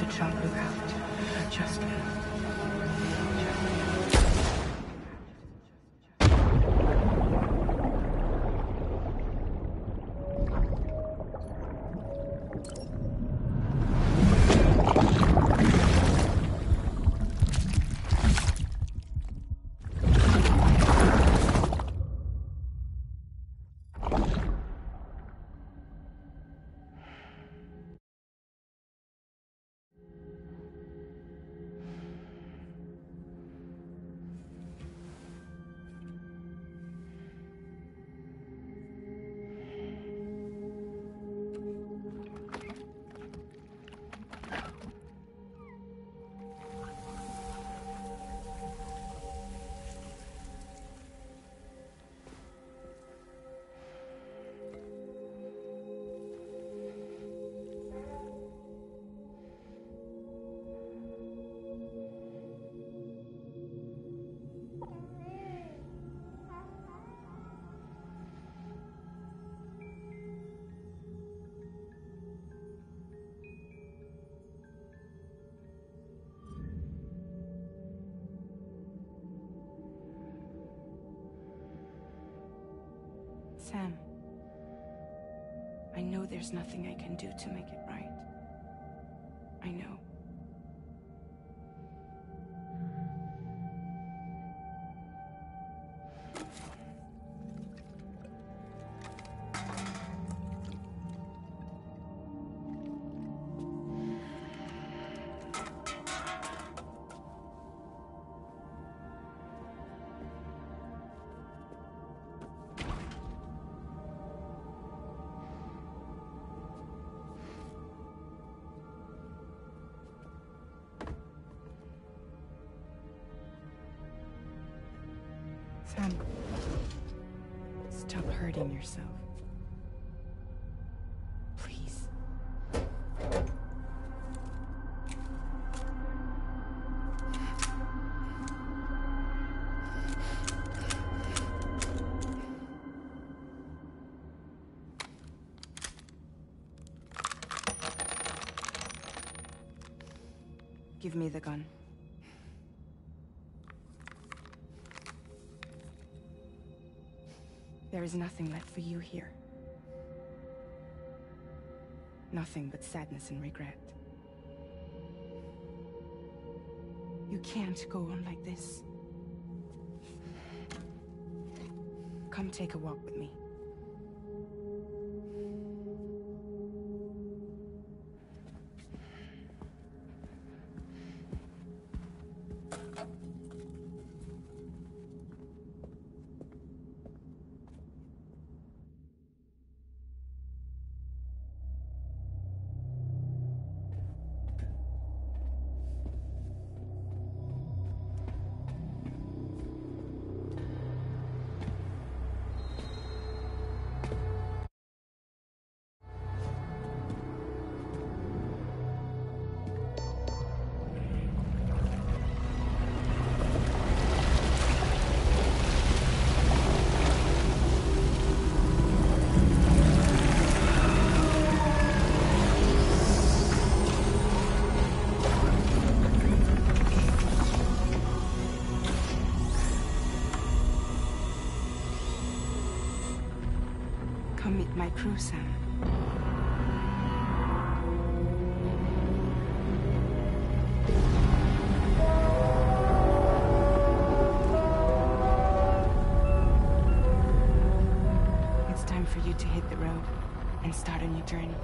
to jump without. Just me. Sam, I know there's nothing I can do to make it right. I know. Sam, stop hurting yourself. Please. Give me the gun. There is nothing left for you here. Nothing but sadness and regret. You can't go on like this. Come take a walk with me. Come meet my crew, Sam. It's time for you to hit the road and start a new journey.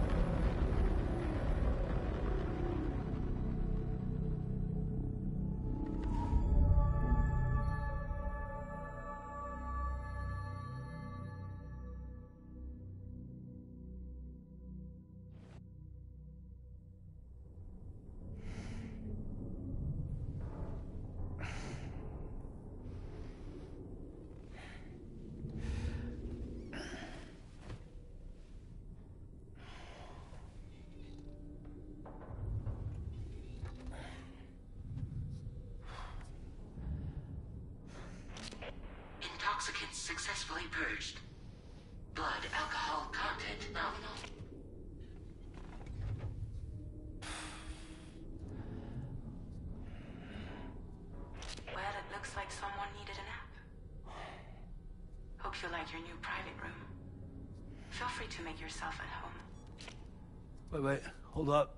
Intoxicants successfully purged. Blood alcohol content nominal. you like your new private room. Feel free to make yourself at home. Wait, hold up.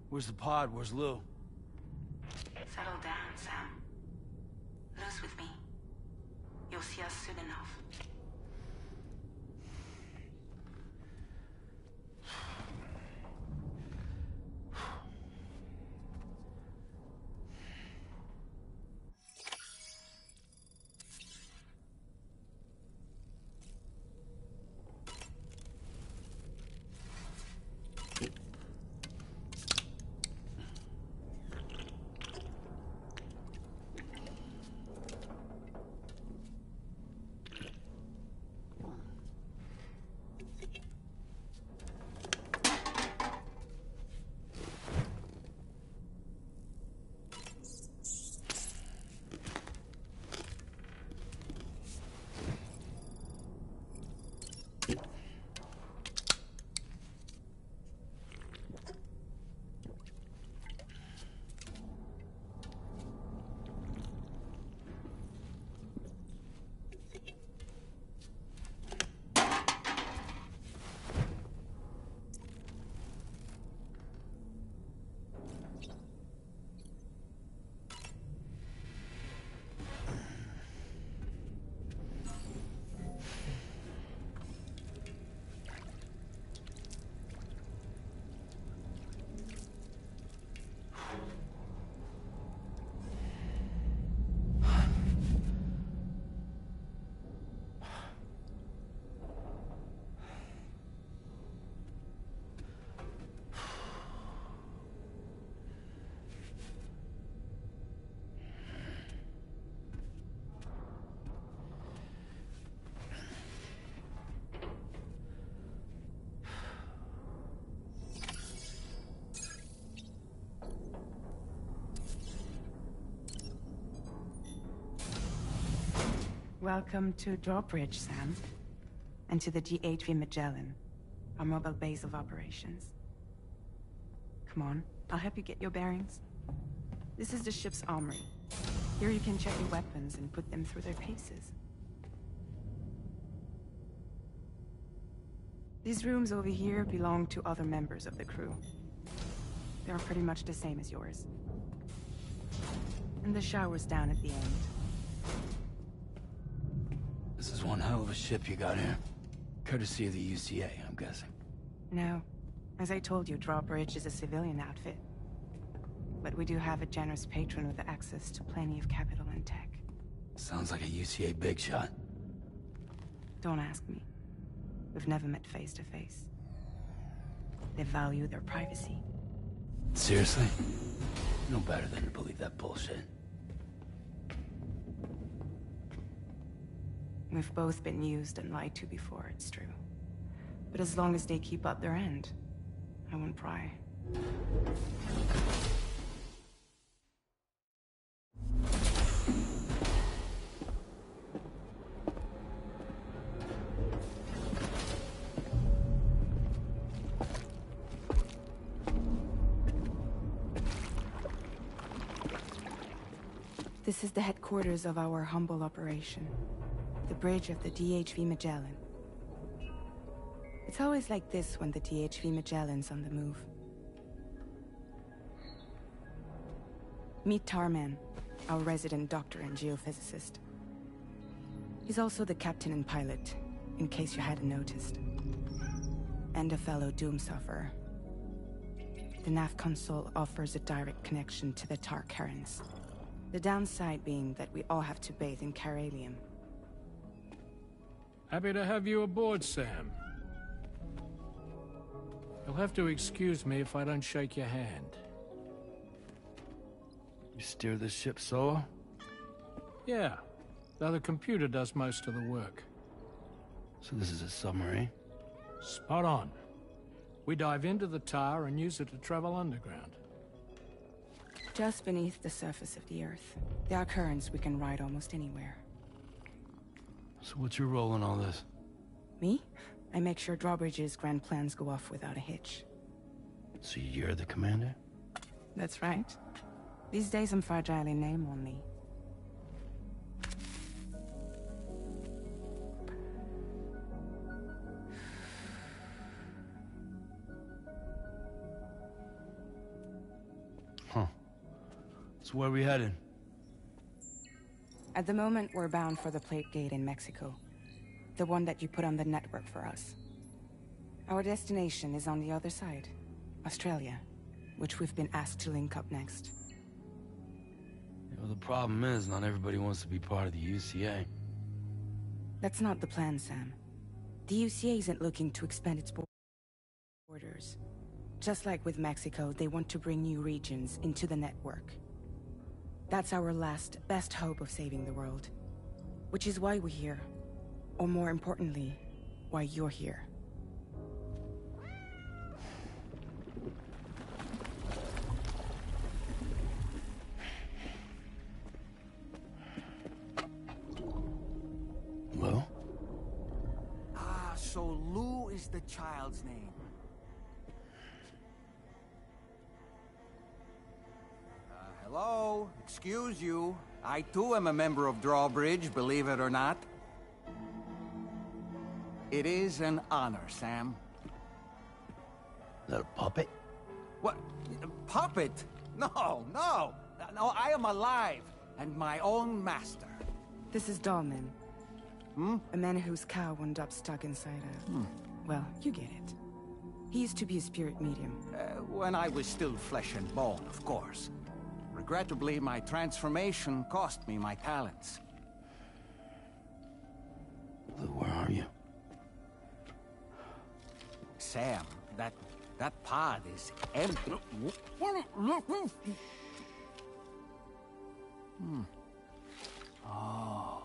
Where's the pod? Where's Lou? Settle down, Sam. Lou's with me. You'll see us soon enough. Welcome to Drawbridge, Sam. And to the Ch3 Magellan, our mobile base of operations. Come on, I'll help you get your bearings. This is the ship's armory. Here you can check your weapons and put them through their paces. These rooms over here belong to other members of the crew. They're pretty much the same as yours. And the shower's down at the end. This is one hell of a ship you got here. Courtesy of the UCA, I'm guessing. No. As I told you, Drawbridge is a civilian outfit. But we do have a generous patron with access to plenty of capital and tech. Sounds like a UCA big shot. Don't ask me. We've never met face to face. They value their privacy. Seriously? No better than to believe that bullshit. We've both been used and lied to before, it's true. But as long as they keep up their end, I won't pry. This is the headquarters of our humble operation. The bridge of the Ch3 Magellan. It's always like this when the Ch3 Magellan's on the move. Meet Tarman, our resident doctor and geophysicist. He's also the captain and pilot, in case you hadn't noticed. And a fellow doom sufferer. The nav console offers a direct connection to the Tar currents. The downside being that we all have to bathe in caralium. Happy to have you aboard, Sam. You'll have to excuse me if I don't shake your hand. You steer this ship solo? Yeah, though the computer does most of the work. So this is a submarine? Spot on. We dive into the Tar and use it to travel underground. Just beneath the surface of the Earth, there are currents we can ride almost anywhere. So what's your role in all this? Me? I make sure Drawbridge's grand plans go off without a hitch. So you're the commander? That's right. These days I'm fragile in name only. So where are we heading? At the moment, we're bound for the Plate Gate in Mexico. The one that you put on the network for us. Our destination is on the other side, Australia, which we've been asked to link up next. You know, the problem is, not everybody wants to be part of the UCA. That's not the plan, Sam. The UCA isn't looking to expand its borders. Just like with Mexico, they want to bring new regions into the network. That's our last, best hope of saving the world. Which is why we're here. Or more importantly, why you're here. Well? Ah, so Lou is the child's name. Hello? Excuse you. I too am a member of Drawbridge, believe it or not. It is an honor, Sam. Is that a puppet? What? A puppet? No, no! No, I am alive, and my own master. This is Dahlman. A man whose cow wound up stuck inside a... Well, you get it. He used to be a spirit medium. When I was still flesh and bone, of course. Regrettably, my transformation cost me my talents. Lou, where are you? Sam, that pod is empty. Oh.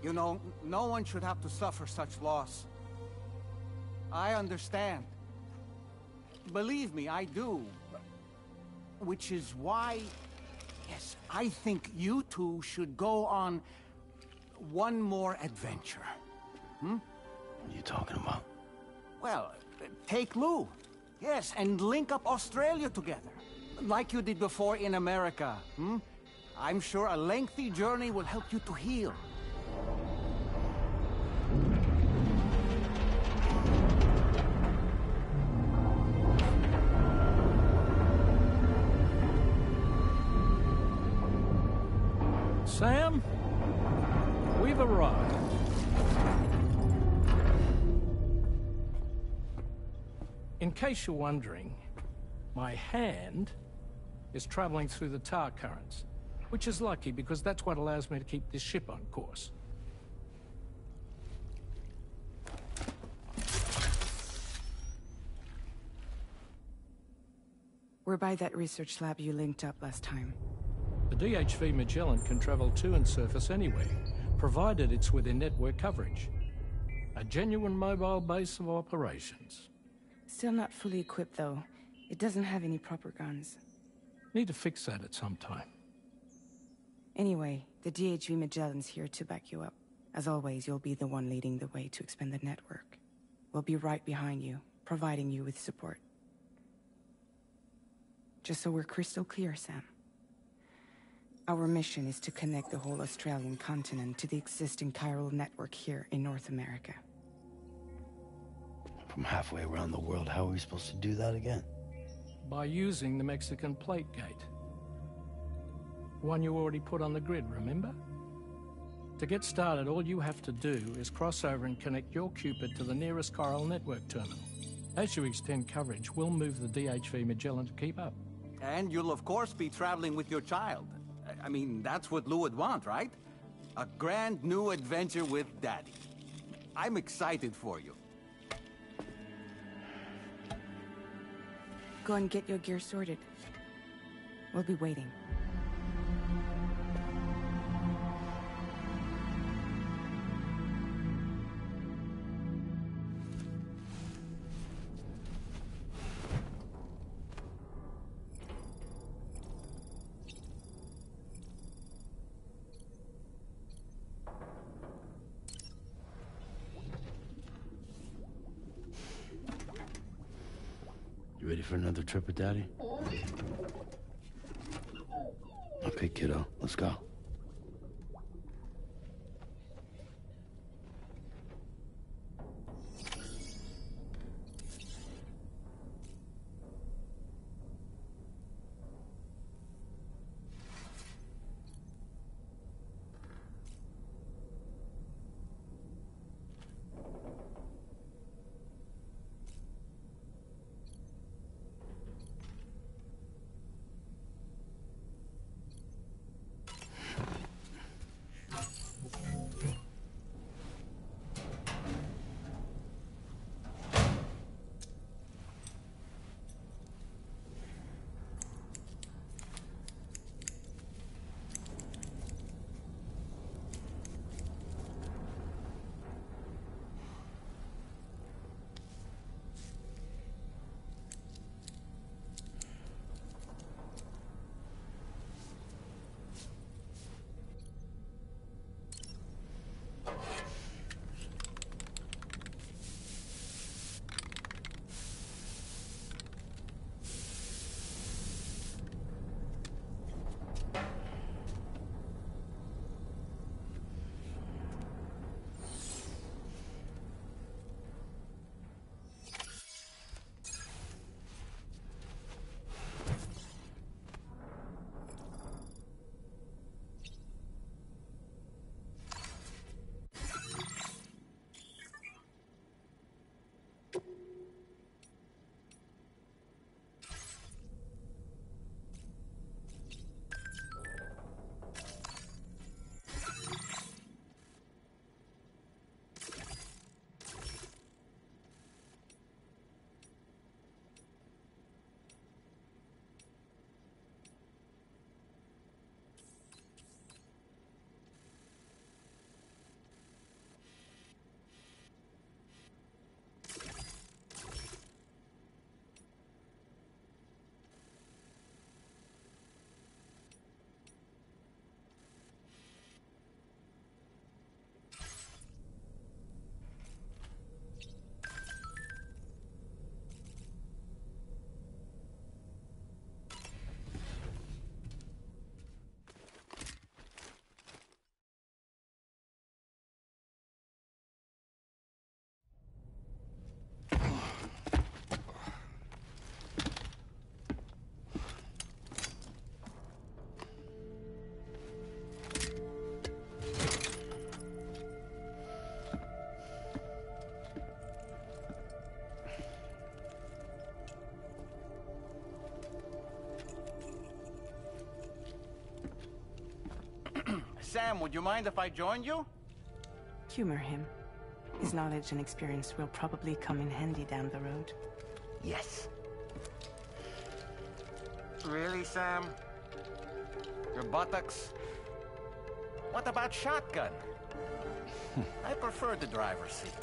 You know, no one should have to suffer such loss. I understand. Believe me, I do. Which is why, yes, I think you two should go on one more adventure. What are you talking about? Well, take Lou. Yes, and link up Australia together. Like you did before in America. I'm sure a lengthy journey will help you to heal. Sam, we've arrived. In case you're wondering, my hand is traveling through the tar currents, which is lucky because that's what allows me to keep this ship on course. We're by that research lab you linked up last time. The DHV Magellan can travel to and surface anywhere, provided it's within network coverage. A genuine mobile base of operations. Still not fully equipped, though. It doesn't have any proper guns. Need to fix that at some time. Anyway, the DHV Magellan's here to back you up. As always, you'll be the one leading the way to expand the network. We'll be right behind you, providing you with support. Just so we're crystal clear, Sam. Our mission is to connect the whole Australian continent to the existing chiral network here in North America. From halfway around the world, how are we supposed to do that again? By using the Mexican Plate Gate. One you already put on the grid, remember? To get started, all you have to do is cross over and connect your Cupid to the nearest chiral network terminal. As you extend coverage, we'll move the DHV Magellan to keep up. And you'll of course be traveling with your child. I mean, that's what Lou would want, right? A grand new adventure with Daddy. I'm excited for you. Go and get your gear sorted. We'll be waiting. You ready for another trip with Daddy? Okay, kiddo, let's go. Sam, would you mind if I joined you? Humor him. His knowledge and experience will probably come in handy down the road. Yes. Really, Sam? Your buttocks? What about shotgun? I prefer the driver's seat.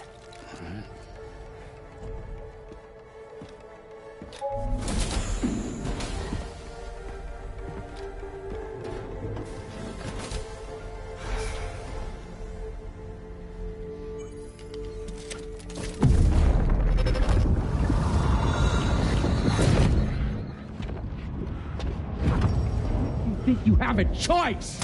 You think you have a choice?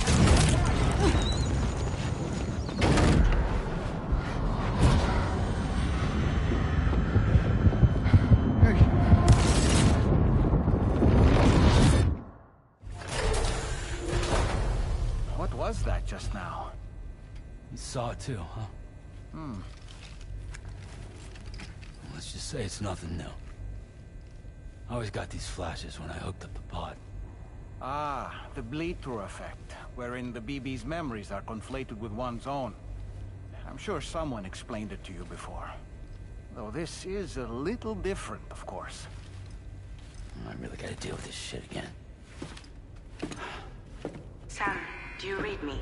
What was that just now? You saw it too, huh? Let's just say it's nothing new. I always got these flashes when I hooked up the pod. Ah, the bleed-through effect, wherein the BB's memories are conflated with one's own. I'm sure someone explained it to you before. Though this is a little different, of course. I really gotta deal with this shit again. Sam, do you read me?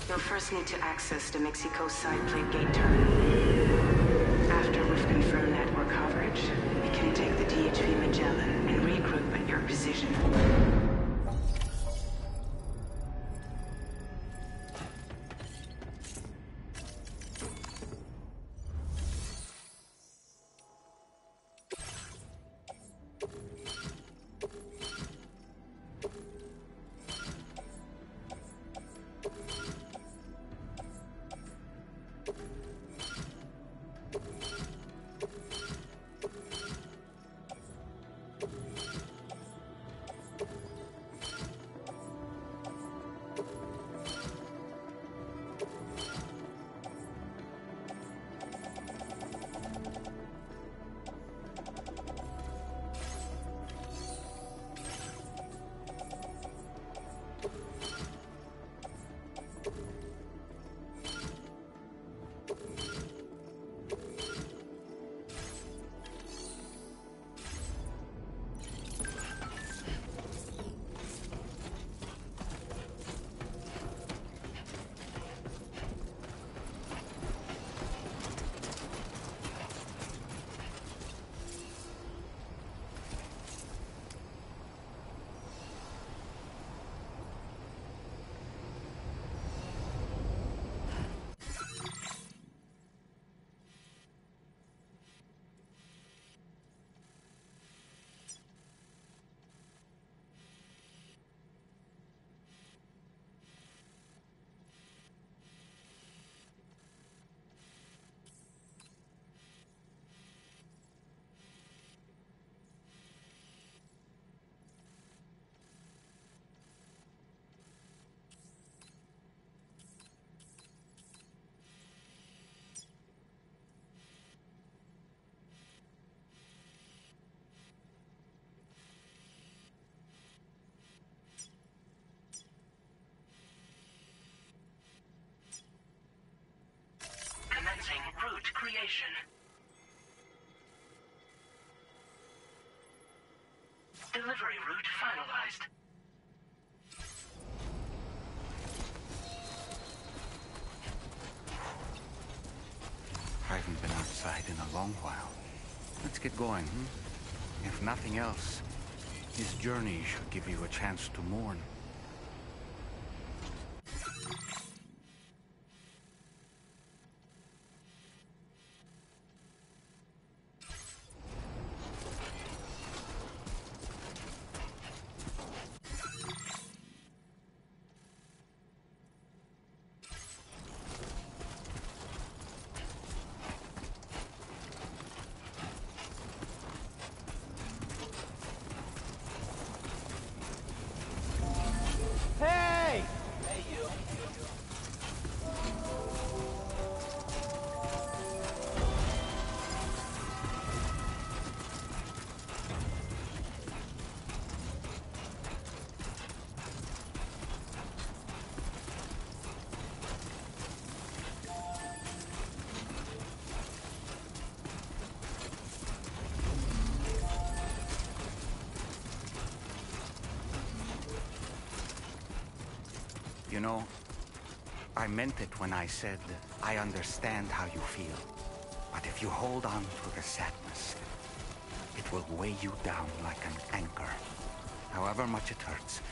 You'll first need to access the Mexico side plate gate terminal. After we've confirmed network coverage, we can take the DHV Magellan and regroup at your position. Route creation. Delivery route finalized. I haven't been outside in a long while. Let's get going, If nothing else, this journey should give you a chance to mourn. You know, I meant it when I said I understand how you feel. But if you hold on to the sadness, it will weigh you down like an anchor. However much it hurts,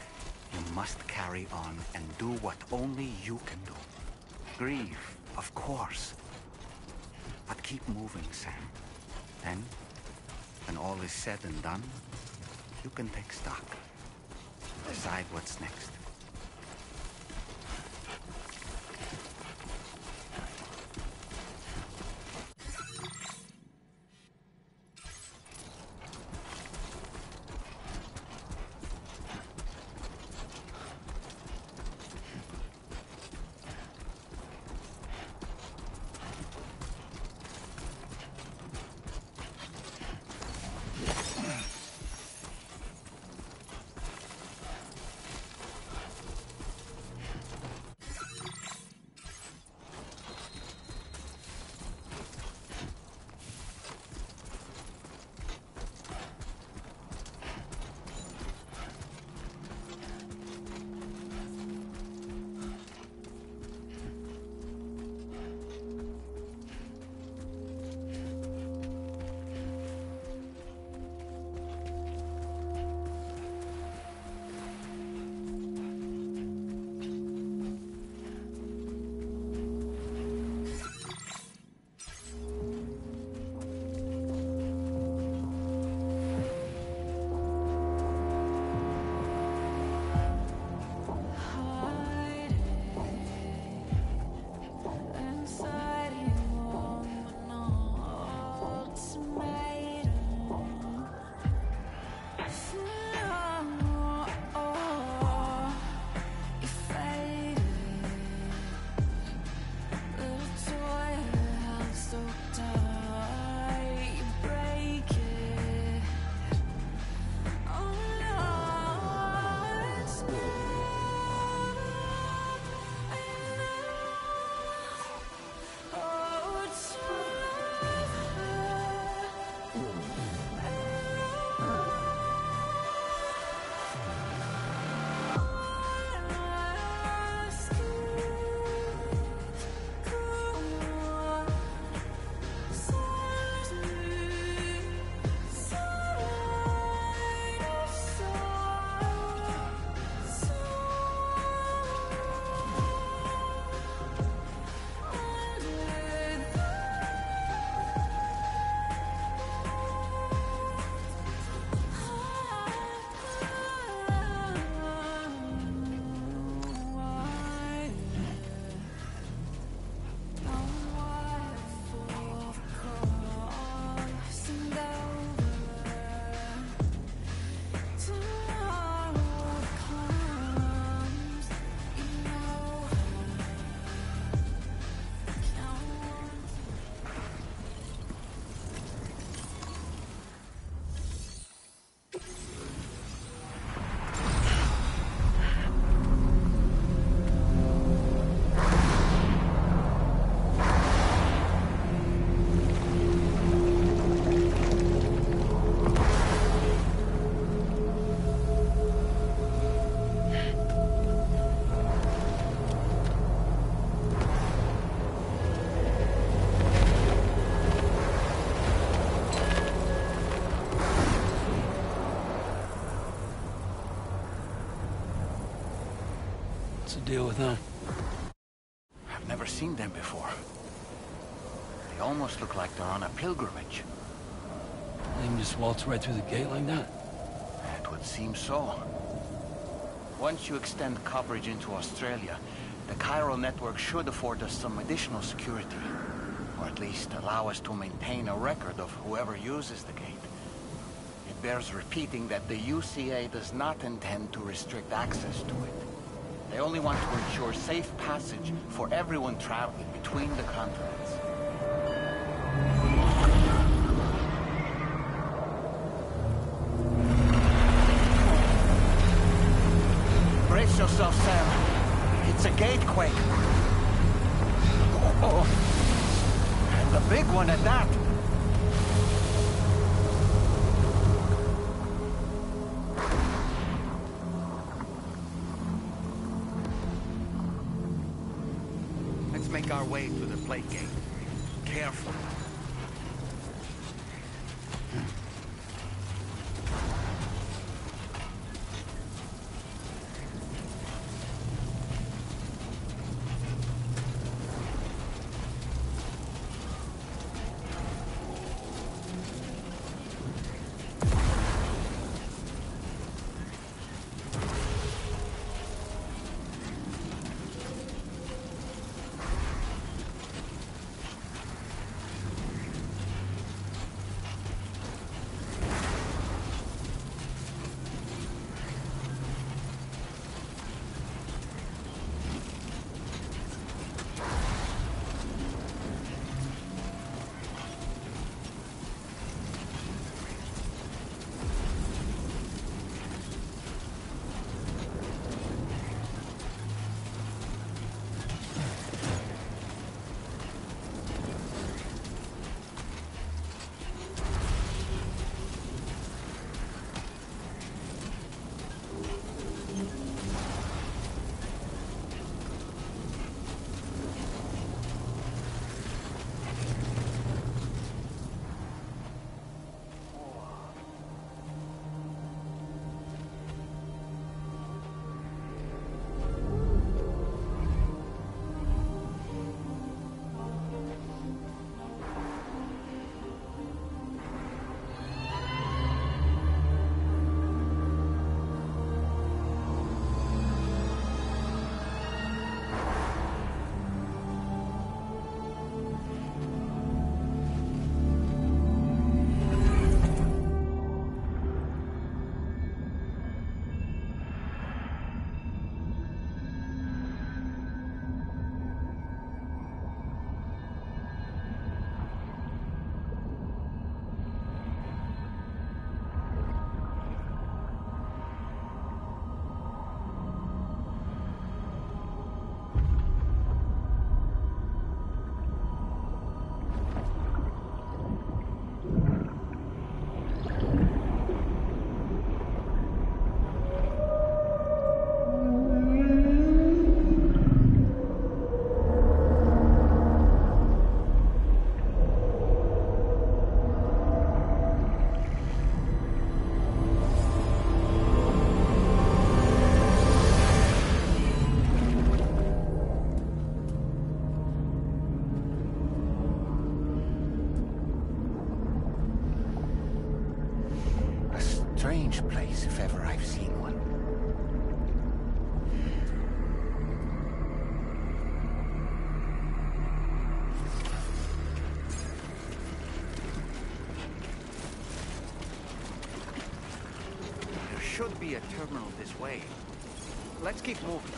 you must carry on and do what only you can do. Grieve, of course. But keep moving, Sam. Then, when all is said and done, you can take stock. Decide what's next. What's the deal with them? I've never seen them before. They almost look like they're on a pilgrimage. They can just waltz right through the gate like that? It would seem so. Once you extend coverage into Australia, the chiral network should afford us some additional security. Or at least allow us to maintain a record of whoever uses the gate. It bears repeating that the UCA does not intend to restrict access to it. They only want to ensure safe passage for everyone traveling between the continents. Brace yourself, Sam. It's a gatequake. Oh. And a big one at that. make our way to the plate gate. Careful. Strange place, if ever I've seen one. There should be a terminal this way. Let's keep moving.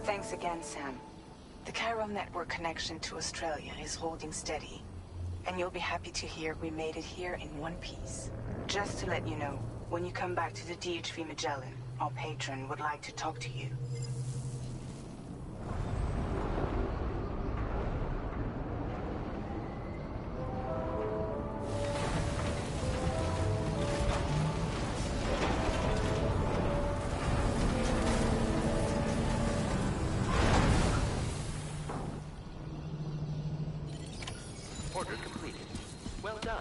Thanks again, Sam. The Chiral network connection to Australia is holding steady. And you'll be happy to hear we made it here in one piece. Just to let you know, when you come back to the Ch3 Magellan, our patron would like to talk to you. Order completed. Well done.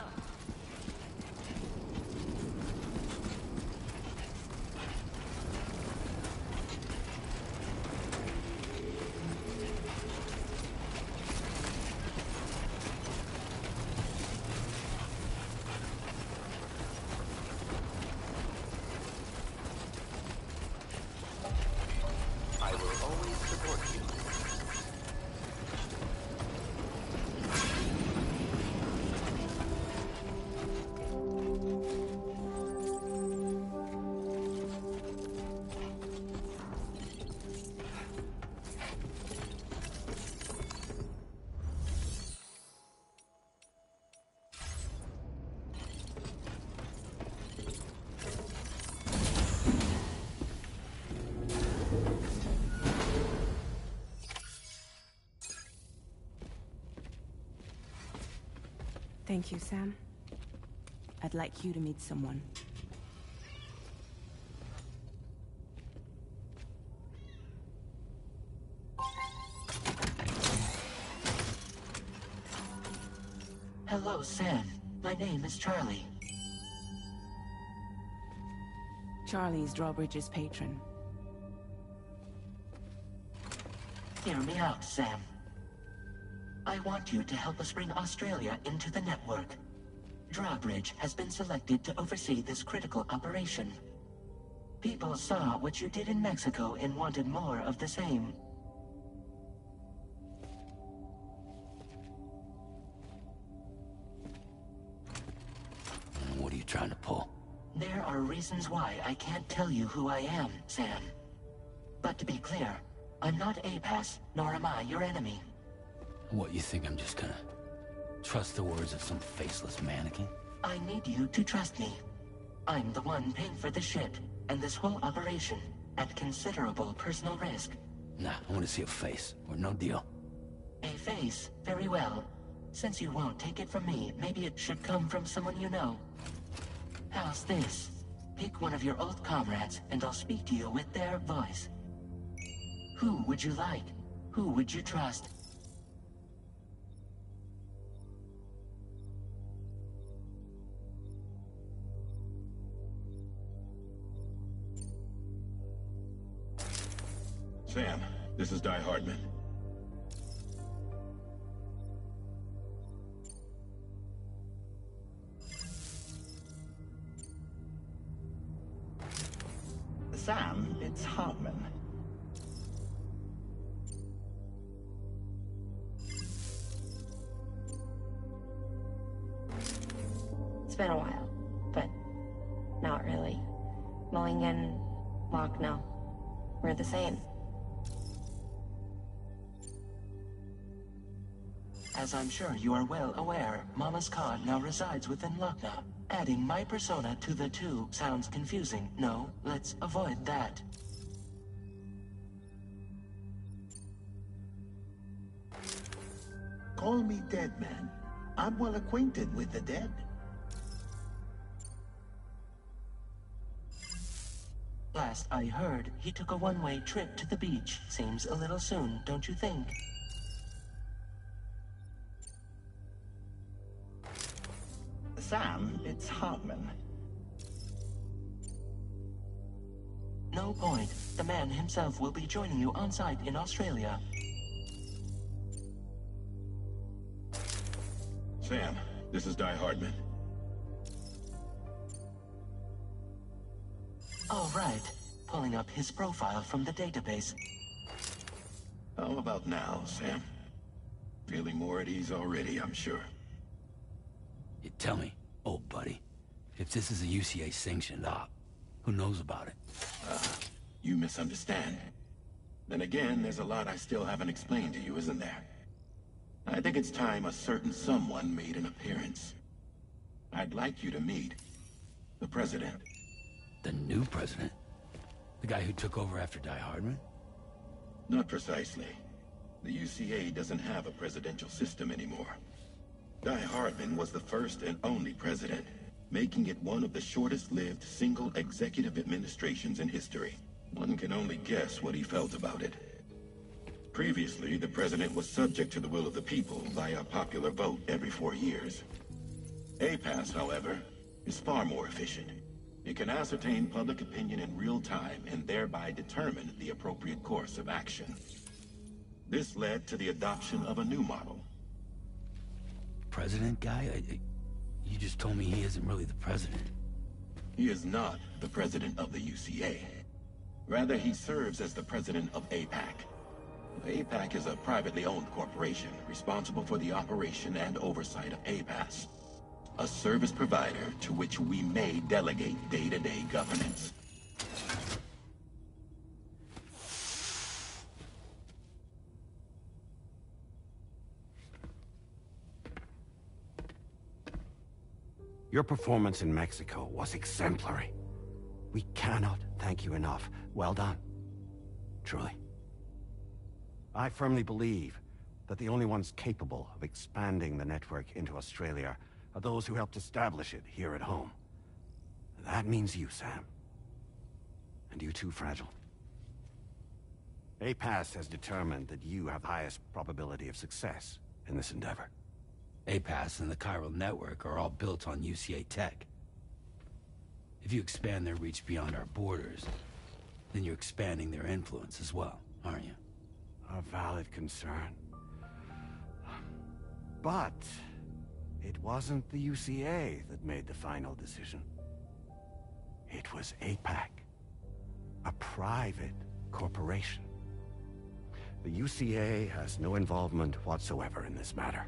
I will always support you. Thank you, Sam. I'd like you to meet someone. Hello, Sam. My name is Charlie. Charlie's Drawbridge's patron. Hear me out, Sam. I want you to help us bring Australia into the network. Drawbridge has been selected to oversee this critical operation. People saw what you did in Mexico and wanted more of the same. What are you trying to pull? There are reasons why I can't tell you who I am, Sam. But to be clear, I'm not APAS, nor am I your enemy. What, you think I'm just gonna trust the words of some faceless mannequin? I need you to trust me. I'm the one paying for the ship, and this whole operation, at considerable personal risk. Nah, I want to see a face, or no deal. A face? Very well. Since you won't take it from me, maybe it should come from someone you know. How's this? Pick one of your old comrades, and I'll speak to you with their voice. Who would you like? Who would you trust? Sam, this is Di Hardman. Sam, it's Hardman. It's been a while, but not really. Mulligan, Locke, no. We're the same. As I'm sure you are well aware, Mama's Khan now resides within Lucknow. Adding my persona to the two sounds confusing. No, let's avoid that. Call me dead man. I'm well acquainted with the dead. Last I heard, he took a one-way trip to the beach. Seems a little soon, don't you think? Sam, it's Hardman. No point. The man himself will be joining you on site in Australia. Sam, this is Di Hardman. All right. Pulling up his profile from the database. How about now, Sam? Feeling more at ease already, I'm sure. You tell me, old buddy, if this is a UCA-sanctioned op, who knows about it? You misunderstand. Then again, there's a lot I still haven't explained to you, isn't there? I think it's time a certain someone made an appearance. I'd like you to meet the President. The new president? The guy who took over after Die Hardman? Not precisely. The UCA doesn't have a presidential system anymore. Die Hardman was the first and only president, making it one of the shortest-lived single executive administrations in history. One can only guess what he felt about it. Previously, the president was subject to the will of the people via popular vote every 4 years. APAS, however, is far more efficient. It can ascertain public opinion in real time and thereby determine the appropriate course of action. This led to the adoption of a new model. President guy? You just told me he isn't really the president. He is not the president of the UCA. Rather, he serves as the president of APAC. APAC is a privately owned corporation responsible for the operation and oversight of APAS, a service provider to which we may delegate day-to-day governance. Your performance in Mexico was exemplary. We cannot thank you enough. Well done. Truly. I firmly believe that the only ones capable of expanding the network into Australia are those who helped establish it here at home. That means you, Sam. And you too, Fragile. APAS has determined that you have the highest probability of success in this endeavor. APAS and the chiral network are all built on UCA tech. If you expand their reach beyond our borders, then you're expanding their influence as well, aren't you? A valid concern. But it wasn't the UCA that made the final decision. It was APAC, a private corporation. The UCA has no involvement whatsoever in this matter.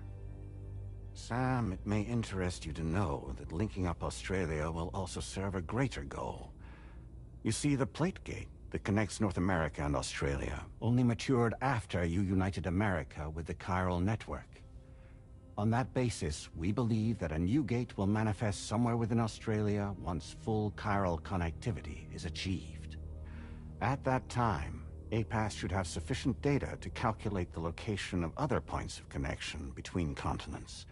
Sam, it may interest you to know that linking up Australia will also serve a greater goal. You see, the plate gate that connects North America and Australia only matured after you united America with the chiral network. On that basis, we believe that a new gate will manifest somewhere within Australia once full chiral connectivity is achieved. At that time, APAS should have sufficient data to calculate the location of other points of connection between continents.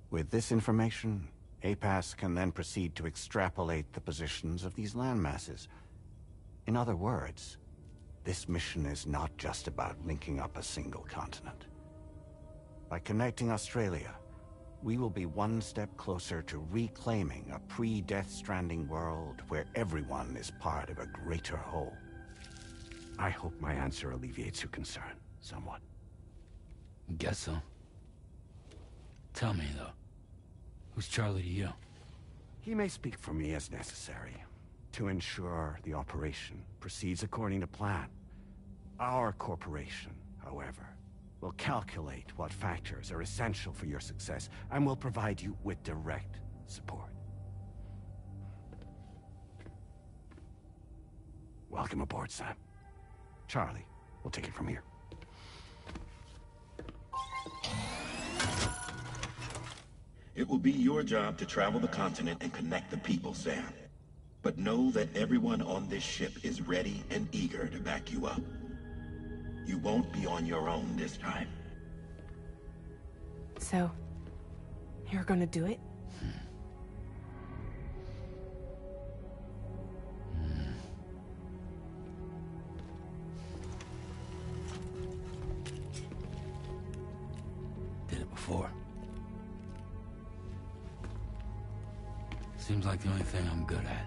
With this information, APAS can then proceed to extrapolate the positions of these landmasses. In other words, this mission is not just about linking up a single continent. By connecting Australia, we will be one step closer to reclaiming a pre-Death Stranding world where everyone is part of a greater whole. I hope my answer alleviates your concern somewhat. Guess so. Tell me, though, who's Charlie to you? He may speak for me as necessary to ensure the operation proceeds according to plan. Our corporation, however, will calculate what factors are essential for your success and will provide you with direct support. Welcome aboard, Sam. Charlie, we'll take it from here. It will be your job to travel the continent and connect the people, Sam. But know that everyone on this ship is ready and eager to back you up. You won't be on your own this time. So, you're gonna do it? Did it before. Seems like the only thing I'm good at.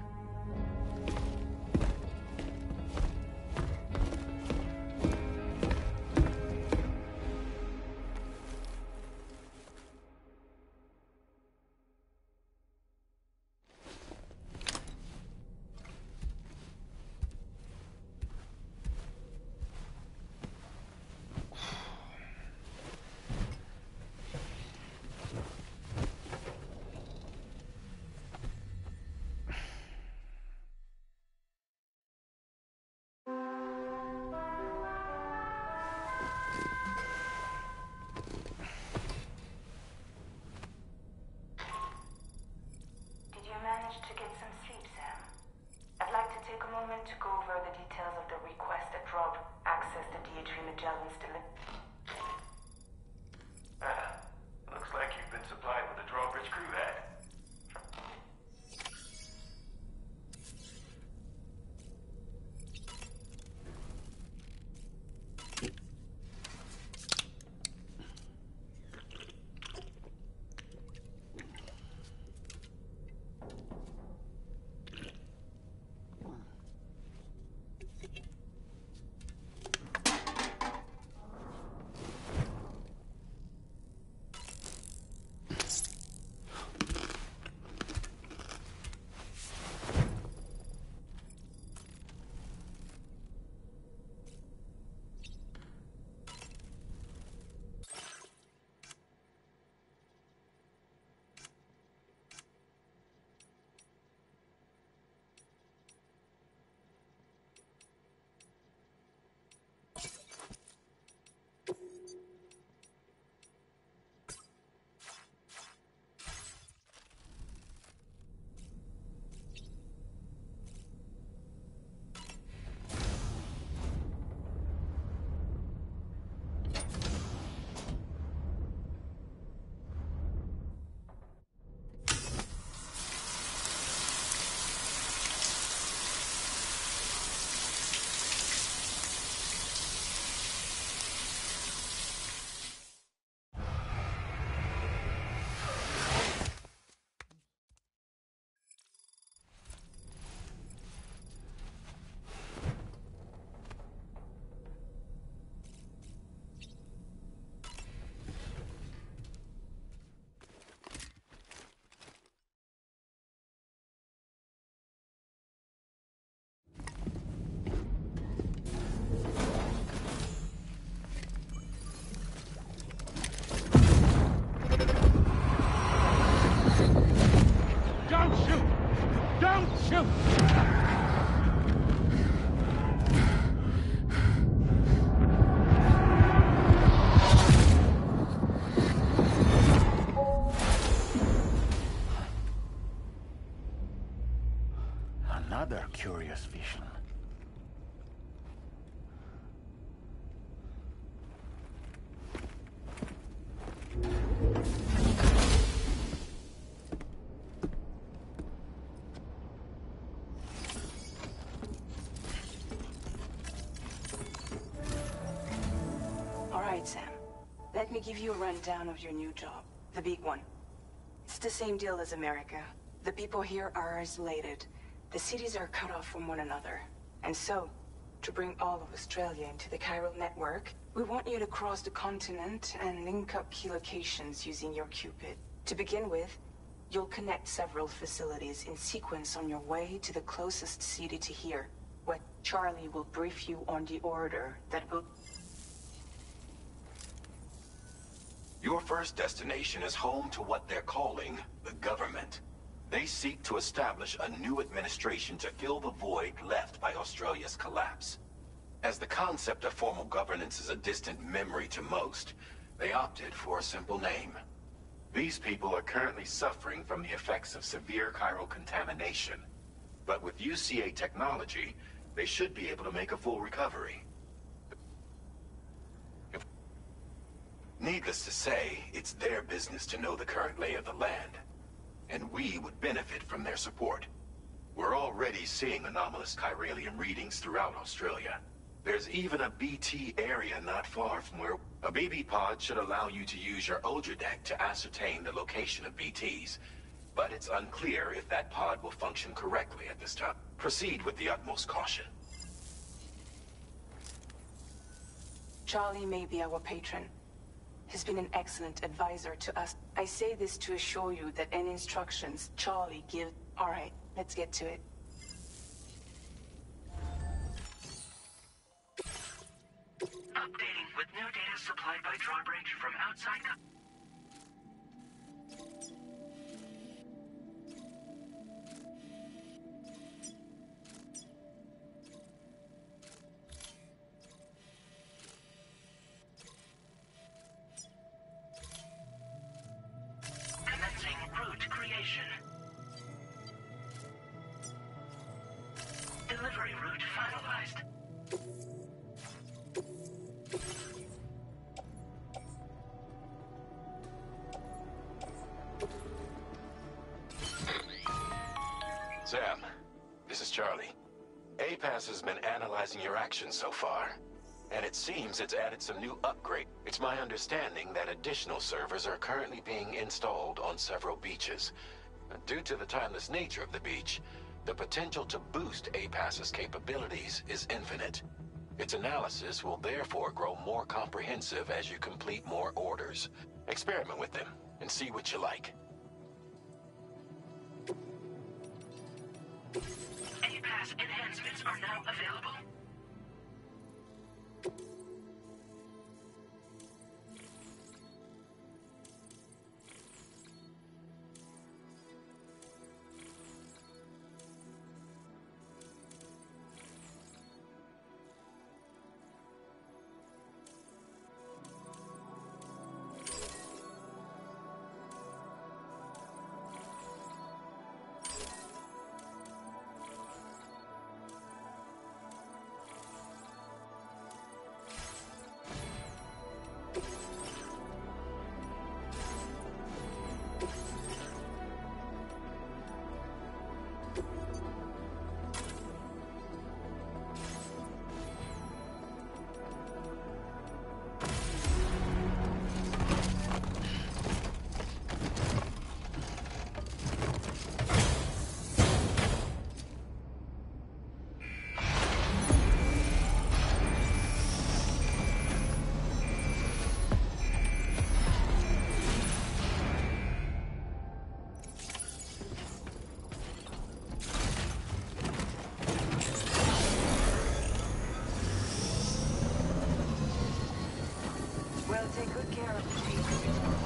this vision. All right, Sam. Let me give you a rundown of your new job. The big one. It's the same deal as America. The people here are isolated. The cities are cut off from one another. And so, to bring all of Australia into the chiral network, we want you to cross the continent and link up key locations using your Cupid. To begin with, you'll connect several facilities in sequence on your way to the closest city to here, where Charlie will brief you on the order that will... Your first destination is home to what they're calling the government. They seek to establish a new administration to fill the void left by Australia's collapse. As the concept of formal governance is a distant memory to most, they opted for a simple name. These people are currently suffering from the effects of severe chiral contamination. But with UCA technology, they should be able to make a full recovery. Needless to say, it's their business to know the current lay of the land. And we would benefit from their support. We're already seeing anomalous chiralium readings throughout Australia. There's even a BT area not far from where a BB pod should allow you to use your Ultra deck to ascertain the location of BTs. But it's unclear if that pod will function correctly at this time. Proceed with the utmost caution. Charlie may be our patron. He's been an excellent advisor to us. I say this to assure you that any instructions Charlie gives... All right, let's get to it. Updating with new data supplied by Drawbridge from outside... Delivery route finalized. Sam, this is Charlie. APAS has been analyzing your actions so far, and it seems it's added some new upgrades. It's my understanding that additional servers are currently being installed on several beaches. Due to the timeless nature of the beach, the potential to boost APAS's capabilities is infinite. Its analysis will therefore grow more comprehensive as you complete more orders. Experiment with them and see what you like. APAS enhancements are now available. Take good care of the sheep.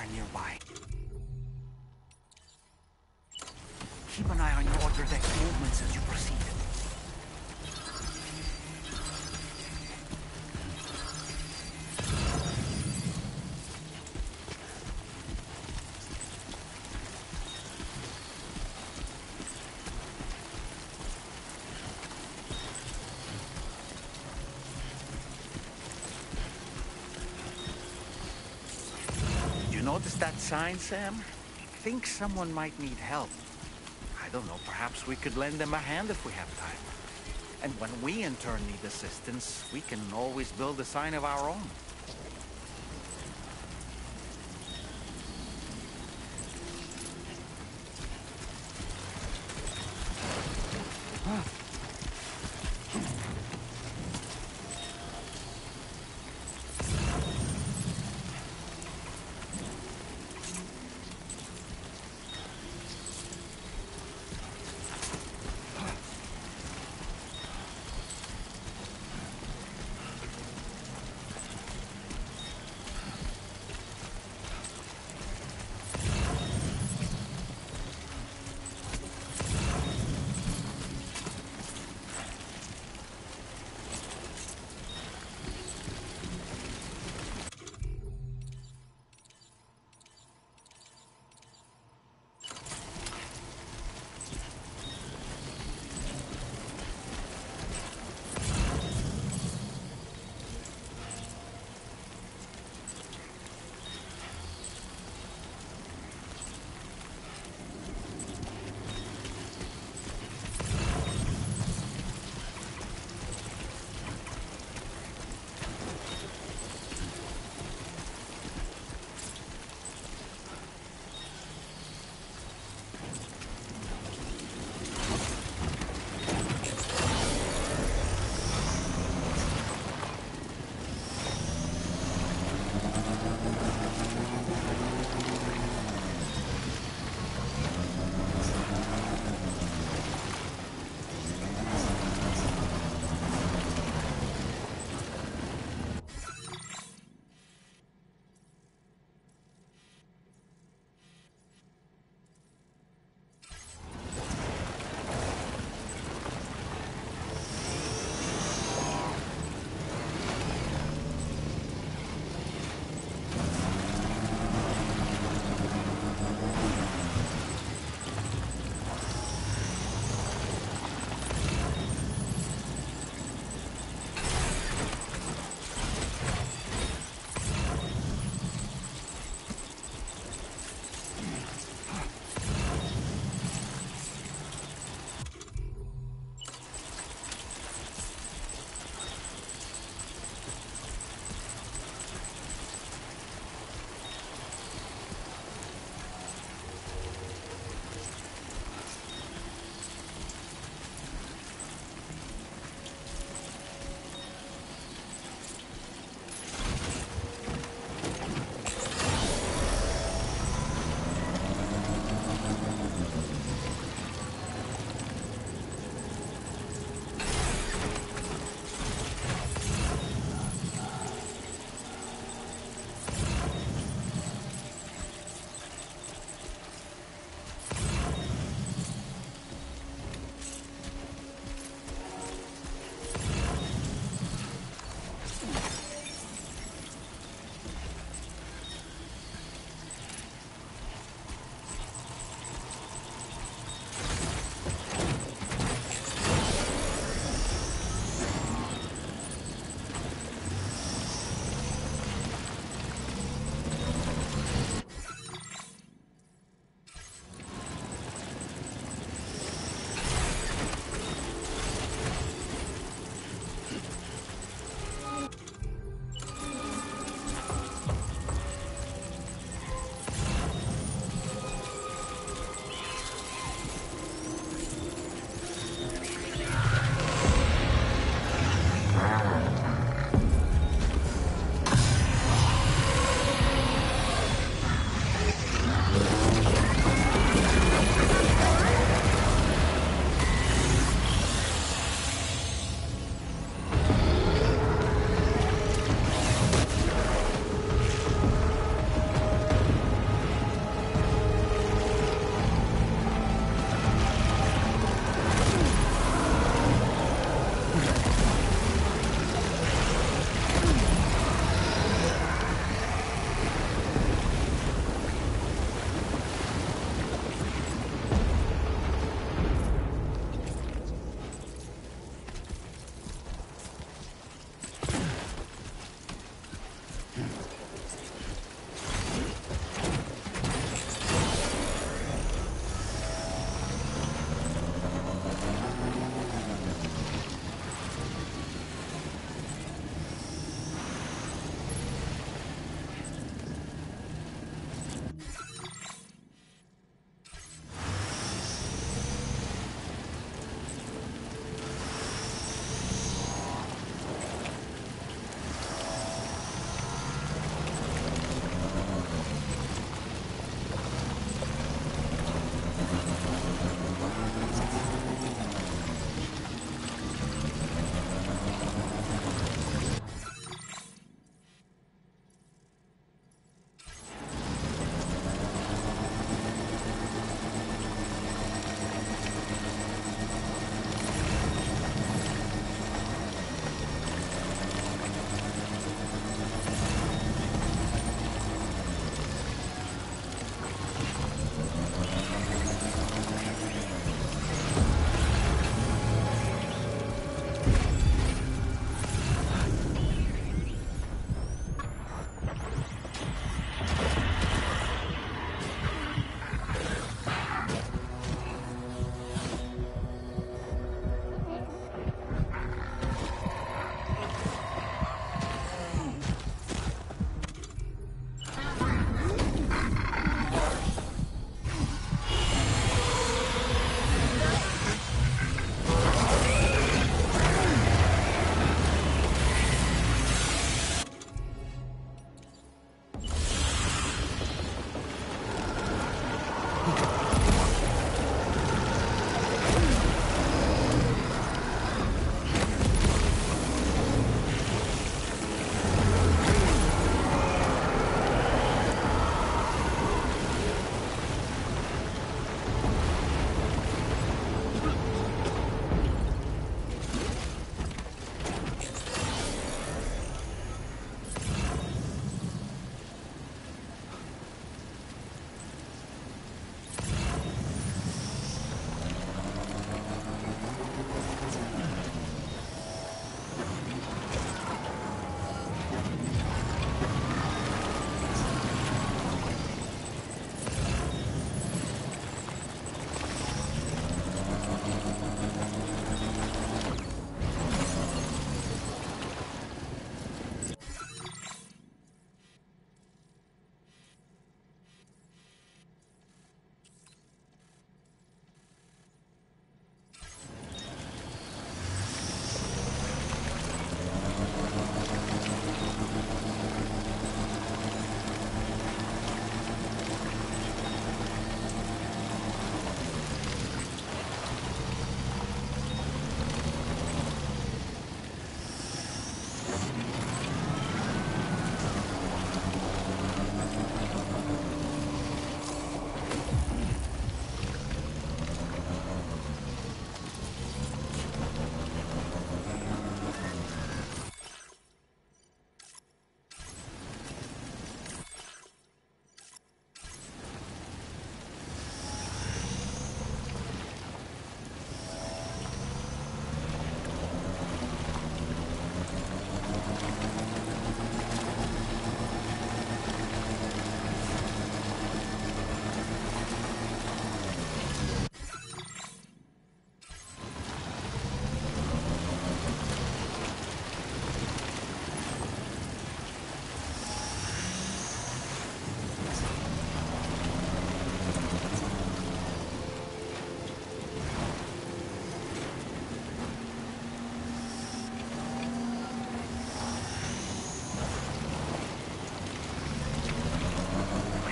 somewhere nearby. Keep an eye on your order deck's movements as you proceed. Notice that sign, Sam? Think someone might need help. I don't know, perhaps we could lend them a hand if we have time. And when we in turn need assistance, we can always build a sign of our own.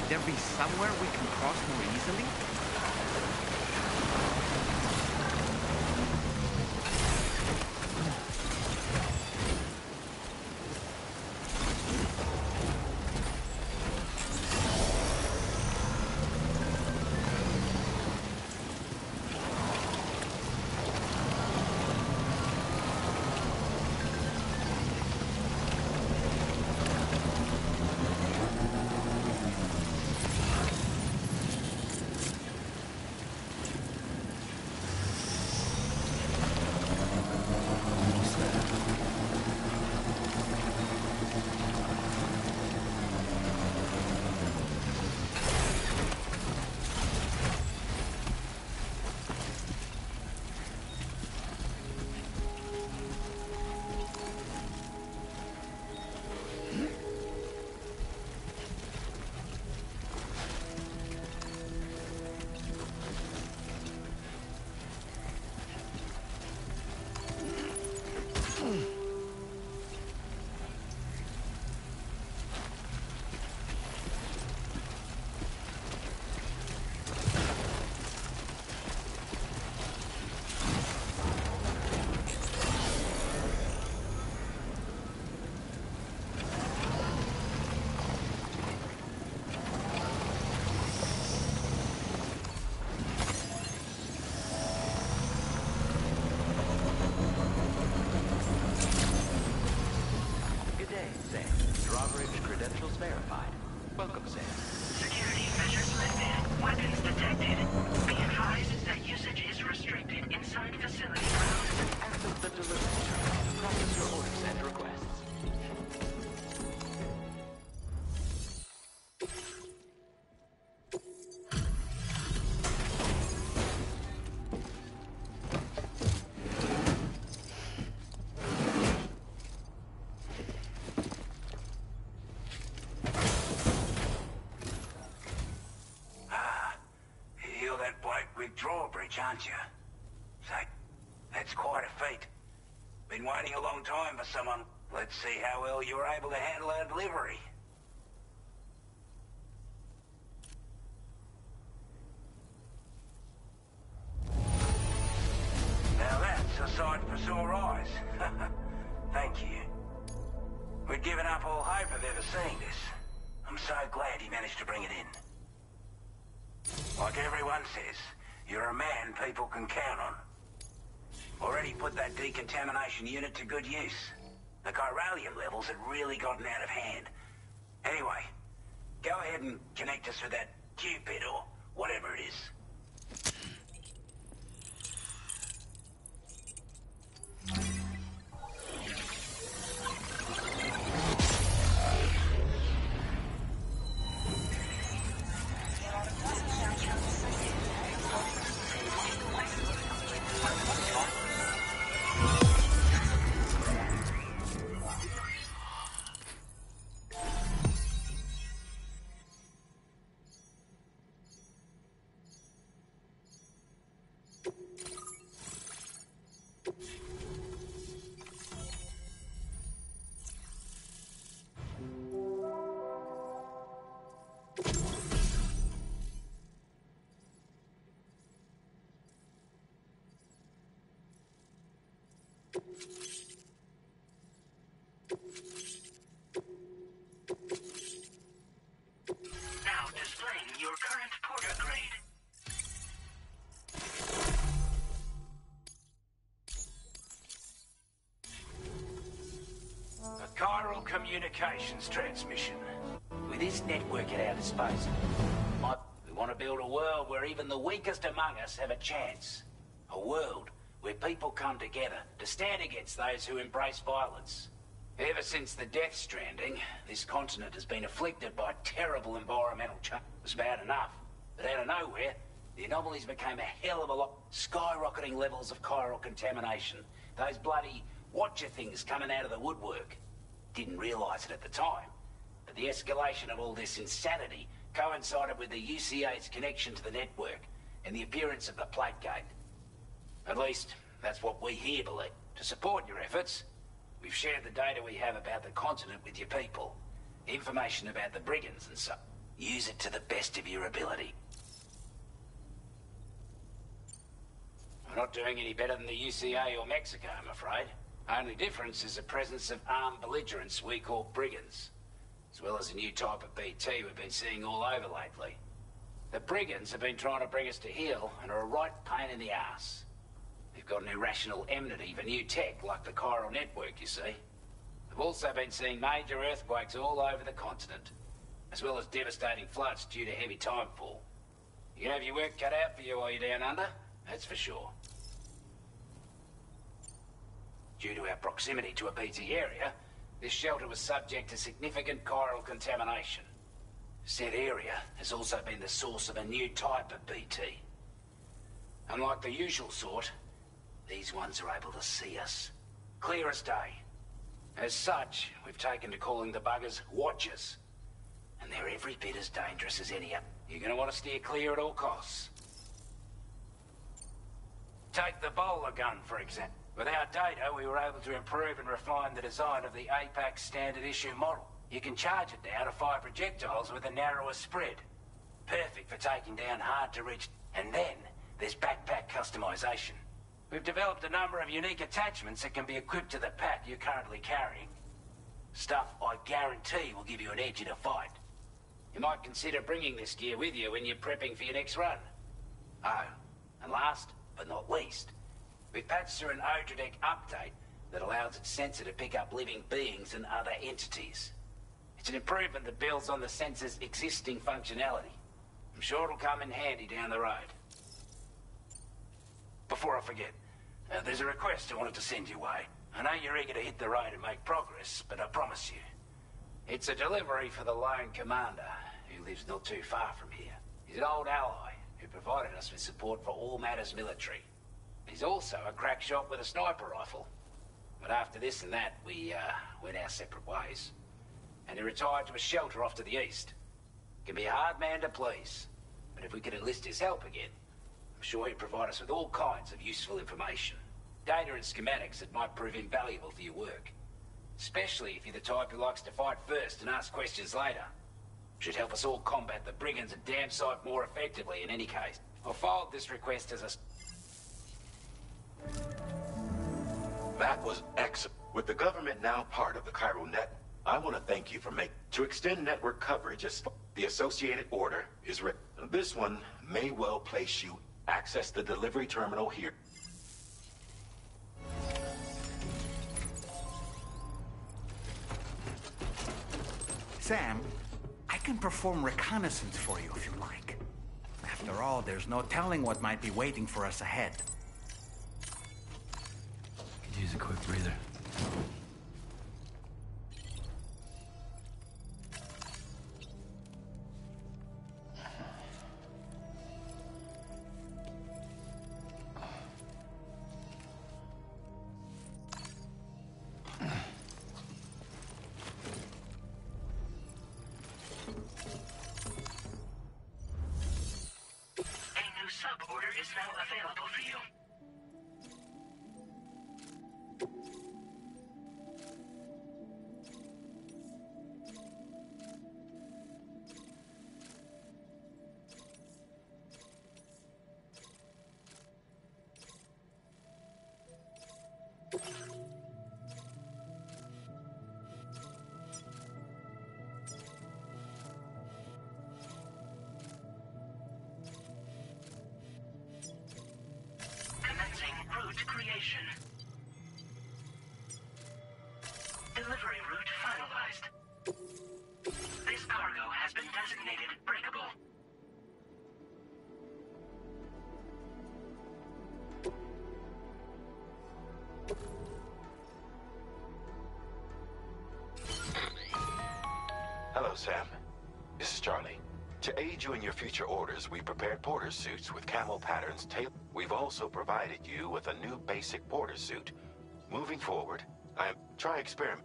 There be somewhere we can cross more easily? verified. Welcome, Sam. Security measures lifted. Weapons detected. Be advised that usage is restricted inside facility grounds. Access the delivery terminal to process your orders and requests. Drawbridge, aren't you? Say, that's quite a feat. Been waiting a long time for someone. Let's see how well you're able to handle our delivery. hope of ever seeing this. I'm so glad he managed to bring it in. Like everyone says, you're a man people can count on. Already put that decontamination unit to good use. The chiralium levels had really gotten out of hand. Anyway, go ahead and connect us with that Cupid or whatever it is. Now displaying your current porter grade. A chiral communications transmission. With this network at our disposal, we want to build a world where even the weakest among us have a chance. A world where people come together to stand against those who embrace violence. Ever since the Death Stranding, this continent has been afflicted by terrible environmental change. It was bad enough, but out of nowhere, the anomalies became a hell of a lot. Skyrocketing levels of chiral contamination. Those bloody watcher things coming out of the woodwork. Didn't realise it at the time, but the escalation of all this insanity coincided with the UCA's connection to the network and the appearance of the plate gate. At least, that's what we here believe. To support your efforts, we've shared the data we have about the continent with your people. Information about the brigands and so. Use it to the best of your ability. We're not doing any better than the UCA or Mexico, I'm afraid. Only difference is the presence of armed belligerents we call brigands, as well as a new type of BT we've been seeing all over lately. The brigands have been trying to bring us to heel and are a right pain in the ass. They've got an irrational enmity for new tech like the chiral network, you see. We've also been seeing major earthquakes all over the continent, as well as devastating floods due to heavy timefall. You can have your work cut out for you while you're down under, that's for sure. Due to our proximity to a BT area, this shelter was subject to significant chiral contamination. Said area has also been the source of a new type of BT. Unlike the usual sort, these ones are able to see us. Clear as day. As such, we've taken to calling the buggers Watchers. And they're every bit as dangerous as any other. You're going to want to steer clear at all costs. Take the bowler gun, for example. With our data, we were able to improve and refine the design of the APAC standard issue model. You can charge it now to fire projectiles with a narrower spread. Perfect for taking down hard-to-reach. And then, there's backpack customization. We've developed a number of unique attachments that can be equipped to the pack you're currently carrying. Stuff I guarantee will give you an edge in a fight. You might consider bringing this gear with you when you're prepping for your next run. Oh, and last but not least, we've patched through an Odradek update that allows its sensor to pick up living beings and other entities. It's an improvement that builds on the sensor's existing functionality. I'm sure it'll come in handy down the road. Before I forget, there's a request I wanted to send your way. I know you're eager to hit the road and make progress, but I promise you, it's a delivery for the lone commander, who lives not too far from here. He's an old ally who provided us with support for all matters military. He's also a crack shot with a sniper rifle. But after this and that, we went our separate ways. And he retired to a shelter off to the east. Can be a hard man to please, but if we could enlist his help again, I'm sure he'd provide us with all kinds of useful information. Data and schematics that might prove invaluable for your work. Especially if you're the type who likes to fight first and ask questions later. Should help us all combat the brigands a damn sight more effectively in any case. I'll forward this request as a... That was excellent. With the government now part of the chiral net, I want to thank you for to extend network coverage as the Associated Order is this one may well place you. Access the delivery terminal here. Sam, I can perform reconnaissance for you if you like. After all, there's no telling what might be waiting for us ahead. Could use a quick breather. Commencing route creation. Delivery route finalized. This cargo has been designated breakable. Hello, Sam. This is Charlie. To aid you in your future orders, we prepared porter suits with camo patterns tailored. We've also provided you with a new basic porter suit. Moving forward, try experiment.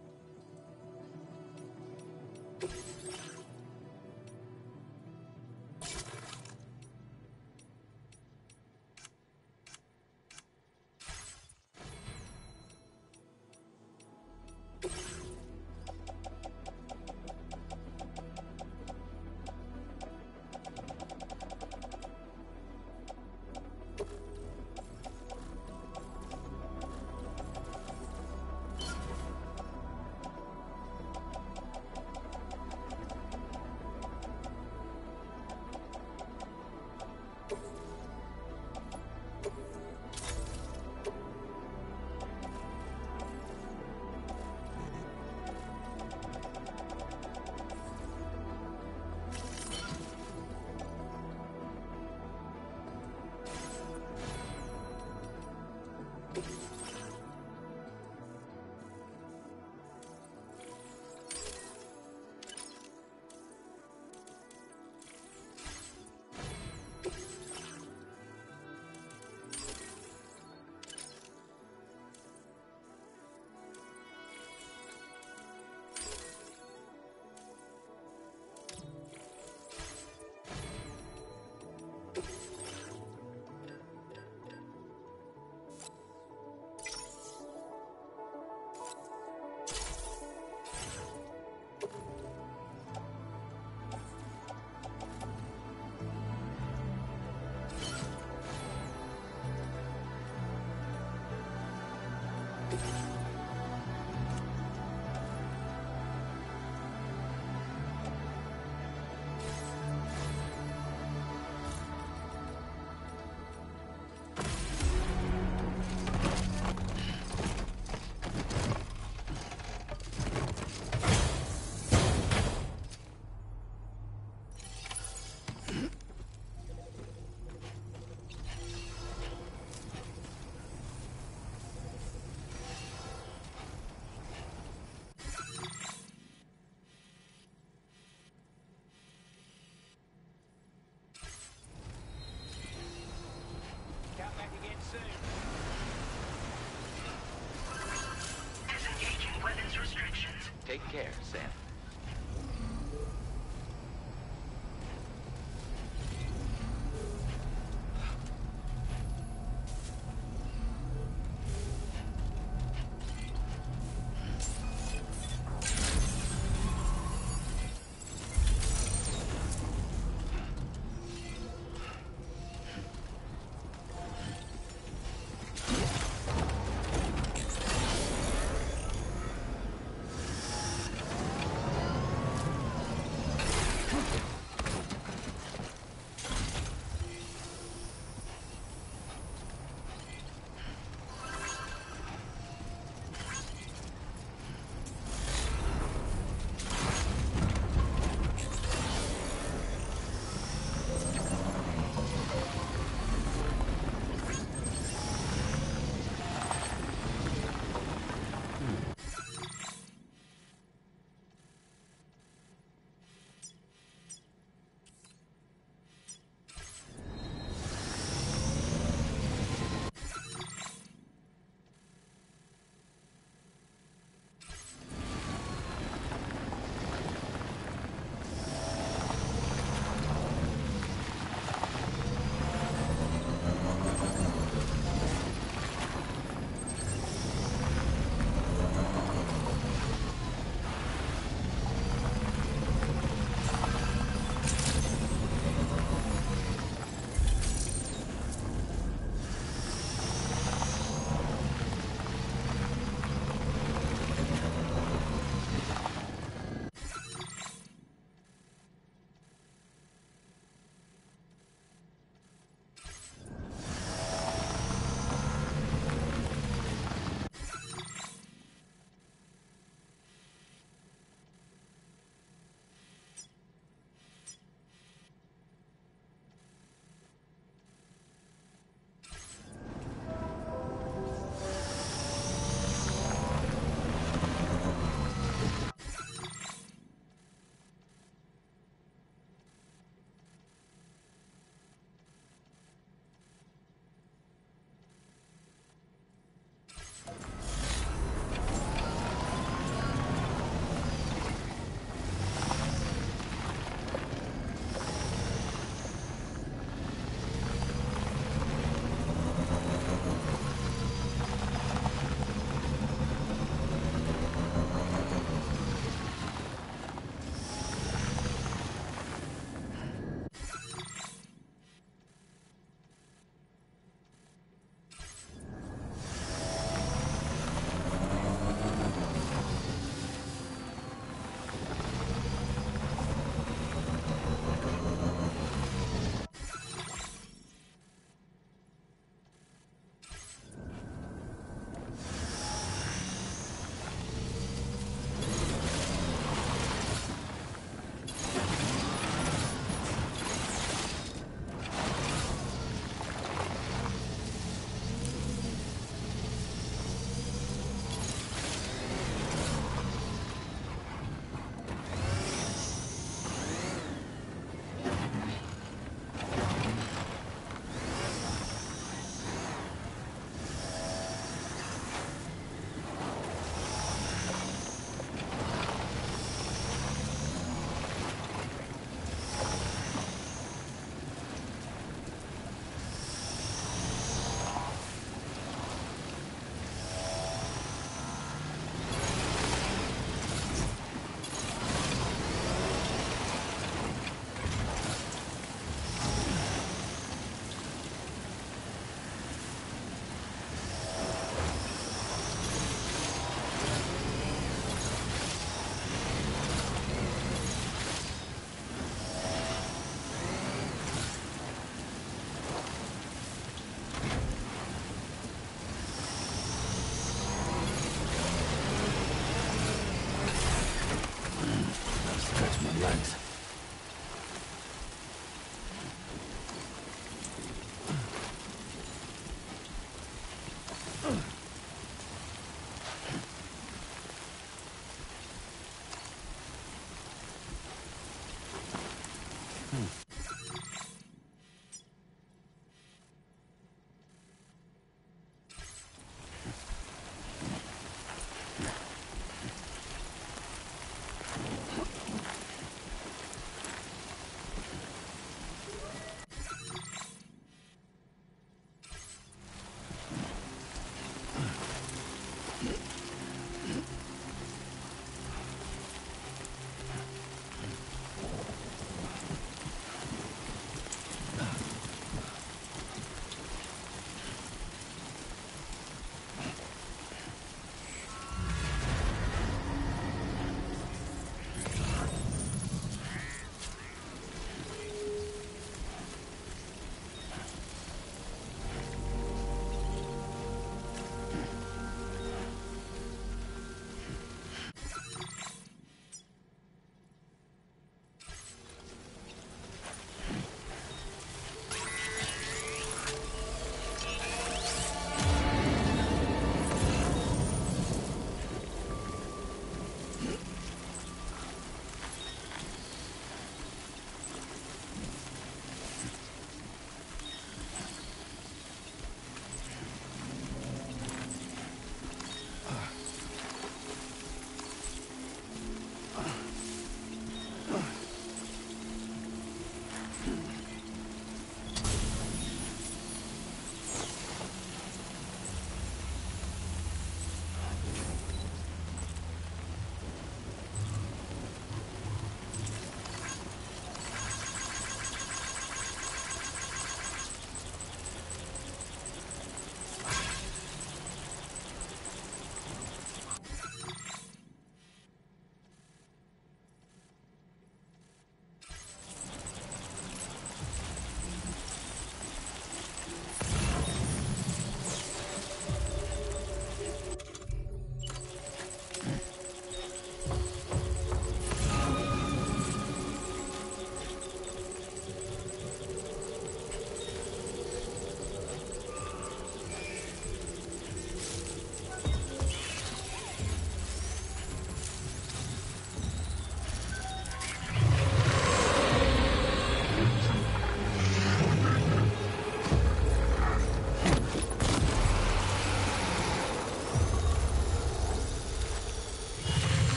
Disengaging weapons restrictions. Take care, Sam.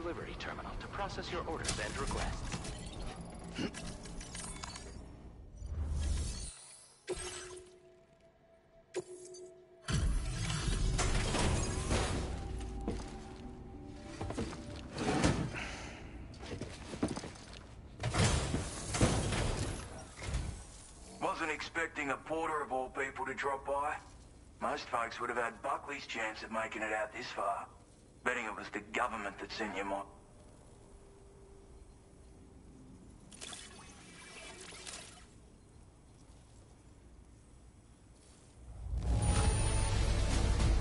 delivery terminal to process your orders and requests. Wasn't expecting a porter of all people to drop by. Most folks would have had Buckley's chance of making it out this far. Betting it was the government that sent you my...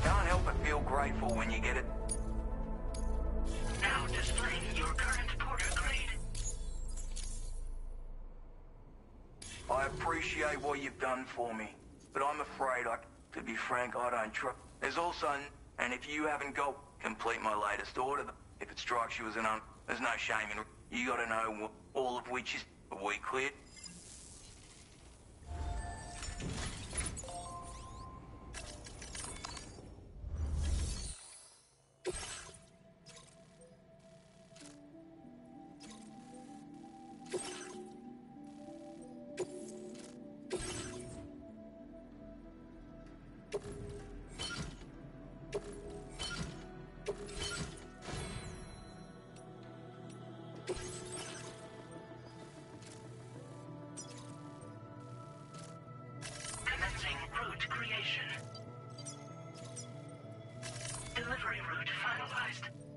Can't help but feel grateful when you get it. Now displaying your current porter grade. I appreciate what you've done for me, but I'm afraid to be frank, I don't trust. There's also, and if you haven't got complete my latest order, if it strikes you as an there's no shame in it. You gotta know all of which is we cleared. Commencing route creation. Delivery route finalized.